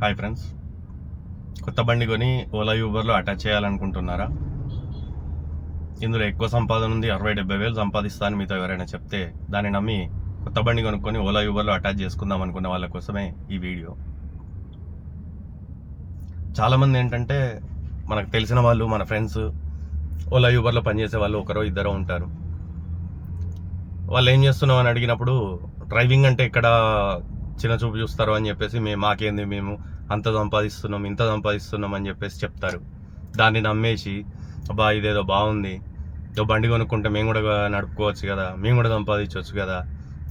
Hi friends, కొత్త బండి కొని ఓలా యూబర్లో అటాచ్ చేయాలనుకుంటున్నారా? ఇందులో ఎక్కువ సంపాదన ఉంది, 60-70 వేలు సంపాదిస్తాను మీతో ఎవరైనా చెప్తే దాన్ని నమ్మి కొత్త బండి కొనుక్కొని ఓలా యూబర్లో అటాచ్ చేసుకుందాం అనుకున్న వాళ్ళ కోసమే ఈ వీడియో. చాలామంది ఏంటంటే మనకు తెలిసిన వాళ్ళు, మన ఫ్రెండ్స్ ఓలా యూబర్లో పనిచేసే వాళ్ళు ఒకరో ఇద్దరో ఉంటారు. వాళ్ళు ఏం చేస్తున్నాం అని అడిగినప్పుడు డ్రైవింగ్ అంటే ఎక్కడ చిన్న చూపు చూస్తారు అని చెప్పేసి మాకేంది, మేము అంత సంపాదిస్తున్నాం ఇంత సంపాదిస్తున్నాం అని చెప్పేసి చెప్తారు. దాన్ని నమ్మేసి అబ్బా ఇదేదో బాగుంది, బండి కొనుక్కుంటే మేము కూడా నడుపుకోవచ్చు కదా, మేము కూడా సంపాదించవచ్చు కదా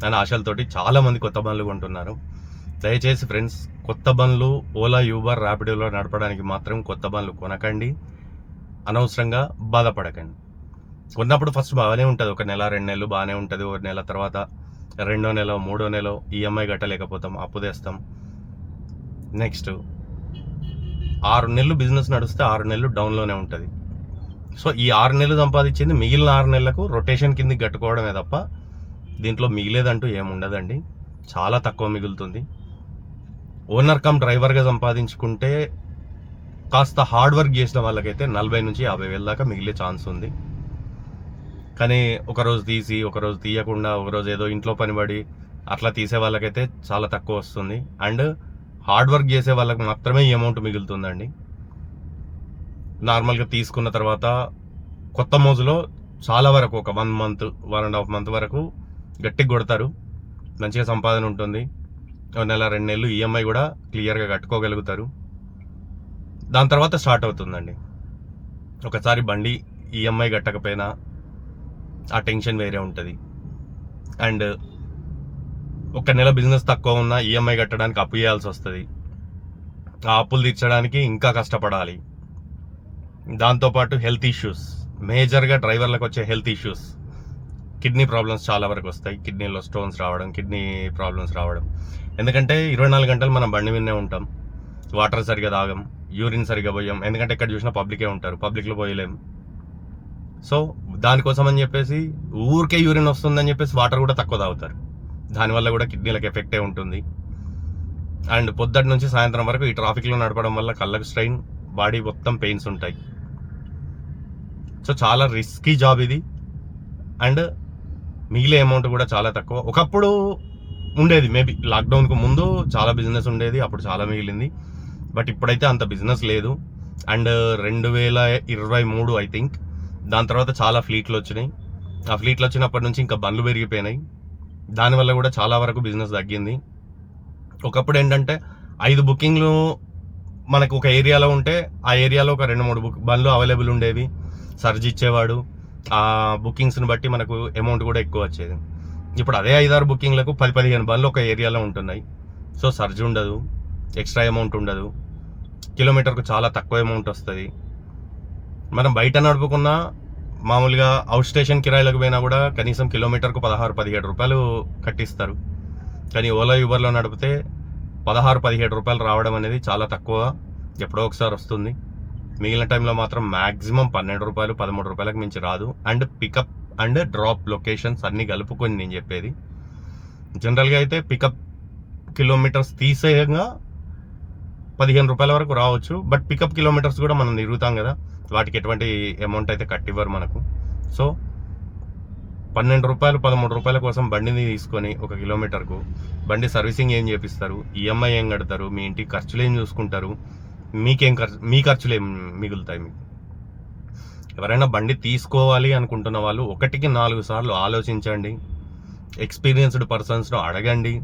అని ఆశలతోటి చాలామంది కొత్త బండ్లు కొంటున్నారు. దయచేసి ఫ్రెండ్స్, కొత్త బండ్లు ఓలా యూబర్ ర్యాపిడోలో నడపడానికి మాత్రం కొత్త బండ్లు కొనకండి, అనవసరంగా బాధపడకండి. కొన్నప్పుడు ఫస్ట్ బాగానే ఉంటుంది, ఒక నెల 2 నెలలు బాగానే ఉంటుంది. ఒక నెల తర్వాత 2వ నెల 3వ నెల ఈఎంఐ కట్టలేకపోతాం, అప్పు తెస్తాం. నెక్స్ట్ 6 నెలలు బిజినెస్ నడిస్తే 6 నెలలు డౌన్లోనే ఉంటుంది. సో ఈ 6 నెలలు సంపాదించింది మిగిలిన 6 నెలలకు రొటేషన్ కింద కట్టుకోవడమే తప్ప దీంట్లో మిగిలేదంటూ ఏముండదండి, చాలా తక్కువ మిగులుతుంది. ఓనర్ కమ్ డ్రైవర్గా సంపాదించుకుంటే కాస్త హార్డ్ వర్క్ చేసిన వాళ్ళకైతే 40 నుంచి 50 వేల దాకా మిగిలే ఛాన్స్ ఉంది. కానీ ఒకరోజు తీసి ఒకరోజు తీయకుండా, ఒకరోజు ఏదో ఇంట్లో పనిపడి అట్లా తీసే వాళ్ళకైతే చాలా తక్కువ వస్తుంది. అండ్ హార్డ్ వర్క్ చేసే వాళ్ళకి మాత్రమే ఈ అమౌంట్ మిగులుతుందండి. నార్మల్గా తీసుకున్న తర్వాత కొత్త మోజులో చాలా వరకు ఒక 1 మంత్ 1.5 మంత్ వరకు గట్టిగా కొడతారు, మంచిగా సంపాదన ఉంటుంది. 1 నెల 2 నెలలు ఈఎంఐ కూడా క్లియర్గా కట్టుకోగలుగుతారు. దాని తర్వాత స్టార్ట్ అవుతుందండి. ఒకసారి బండి ఈఎంఐ కట్టకపోయినా ఆ టెన్షన్ వేరే ఉంటుంది. అండ్ 1 నెల బిజినెస్ తక్కువ ఉన్నా ఈఎంఐ కట్టడానికి అప్పు చేయాల్సి వస్తుంది. ఆ అప్పులు తీర్చడానికి ఇంకా కష్టపడాలి. దాంతోపాటు హెల్త్ ఇష్యూస్, మేజర్గా డ్రైవర్లకు వచ్చే హెల్త్ ఇష్యూస్, కిడ్నీ ప్రాబ్లమ్స్ చాలా వరకు వస్తాయి. కిడ్నీలో స్టోన్స్ రావడం, కిడ్నీ ప్రాబ్లమ్స్ రావడం. ఎందుకంటే 24 గంటలు మనం బండి మీదనే ఉంటాం, వాటర్ సరిగా తాగం, యూరిన్ సరిగా పోయాం. ఎందుకంటే ఎక్కడ చూసినా పబ్లికే ఉంటారు, పబ్లిక్లో పోయలేం. సో దానికోసం అని చెప్పేసి ఊరికే యూరిన్ వస్తుందని చెప్పేసి వాటర్ కూడా తక్కువ తాగుతారు. దానివల్ల కూడా కిడ్నీలకు ఎఫెక్టే ఉంటుంది. అండ్ పొద్దుటి నుంచి సాయంత్రం వరకు ఈ ట్రాఫిక్లో నడపడం వల్ల కళ్ళకు స్ట్రెయిన్, బాడీ మొత్తం పెయిన్స్ ఉంటాయి. సో చాలా రిస్కీ జాబ్ ఇది. అండ్ మిగిలే అమౌంట్ కూడా చాలా తక్కువ. ఒకప్పుడు ఉండేది, మేబీ లాక్డౌన్కు ముందు చాలా బిజినెస్ ఉండేది, అప్పుడు చాలా మిగిలింది. బట్ ఇప్పుడైతే అంత బిజినెస్ లేదు. అండ్ 2023 ఐ థింక్ దాని తర్వాత చాలా ఫ్లీట్లు వచ్చినాయి. ఆ ఫ్లీట్లు వచ్చినప్పటి నుంచి ఇంకా బండ్లు పెరిగిపోయినాయి. దానివల్ల కూడా చాలా వరకు బిజినెస్ తగ్గింది. ఒకప్పుడు ఏంటంటే 5 బుకింగ్లు మనకు ఒక ఏరియాలో ఉంటే ఆ ఏరియాలో ఒక 2-3 బండ్లు అవైలబుల్ ఉండేవి. సర్జ్ ఇచ్చేవాడు, ఆ బుకింగ్స్ని బట్టి మనకు అమౌంట్ కూడా ఎక్కువ వచ్చేది. ఇప్పుడు అదే 5-6 బుకింగ్లకు 10-15 బండ్లు ఒక ఏరియాలో ఉంటున్నాయి. సో సర్జ్ ఉండదు, ఎక్స్ట్రా అమౌంట్ ఉండదు, కిలోమీటర్కు చాలా తక్కువ అమౌంట్ వస్తుంది. మనం బయట నడుపుకున్నా మామూలుగా అవుట్ స్టేషన్ కిరాయిలకు పోయినా కూడా కనీసం కిలోమీటర్కు 16-17 రూపాయలు కట్టిస్తారు. కానీ ఓలా యూబర్లో నడిపితే 16-17 రూపాయలు రావడం అనేది చాలా తక్కువ, ఎప్పుడో ఒకసారి వస్తుంది. మిగిలిన టైంలో మాత్రం మ్యాక్సిమం 12 రూపాయలు 13 రూపాయలకు మించి రాదు. And pickup and drop locations అన్నీ కలుపుకొని నేను చెప్పేది. జనరల్గా అయితే పికప్ కిలోమీటర్స్ తీసేయంగా 15 రూపాయల వరకు రావచ్చు. బట్ పికప్ కిలోమీటర్స్ కూడా మనం తిరుగుతాం కదా, వాటికి ఎటువంటి అమౌంట్ అయితే కట్టివ్వరు మనకు. సో 12 రూపాయలు 13 రూపాయల కోసం బండిని తీసుకొని 1 కిలోమీటర్కు బండి సర్వీసింగ్ ఏం చేపిస్తారు, ఈఎంఐ ఏం కడతారు, మీ ఇంటికి ఖర్చులు ఏం చూసుకుంటారు, మీ ఖర్చులు ఏం మిగులుతాయి మీకు. ఎవరైనా బండి తీసుకోవాలి అనుకుంటున్న వాళ్ళు 1కి 4 సార్లు ఆలోచించండి, ఎక్స్పీరియన్స్డ్ పర్సన్స్ను అడగండి.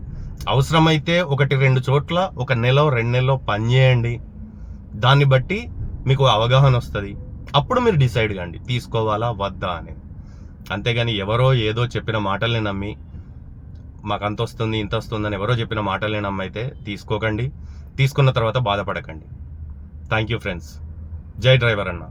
అవసరమైతే 1-2 చోట్ల 1 నెల 2 నెలలో పని చేయండి. దాన్ని బట్టి మీకు అవగాహన వస్తుంది. అప్పుడు మీరు డిసైడ్ కండి తీసుకోవాలా వద్దా అని. అంతేగాని ఎవరో ఏదో చెప్పిన మాటల్ని నమ్మి మాకు అంత వస్తుంది ఇంత వస్తుందని ఎవరో చెప్పిన మాటల్ని నమ్మి అయితే తీసుకోకండి. తీసుకున్న తర్వాత బాధపడకండి. Thank you friends. జై డ్రైవర్ అన్న.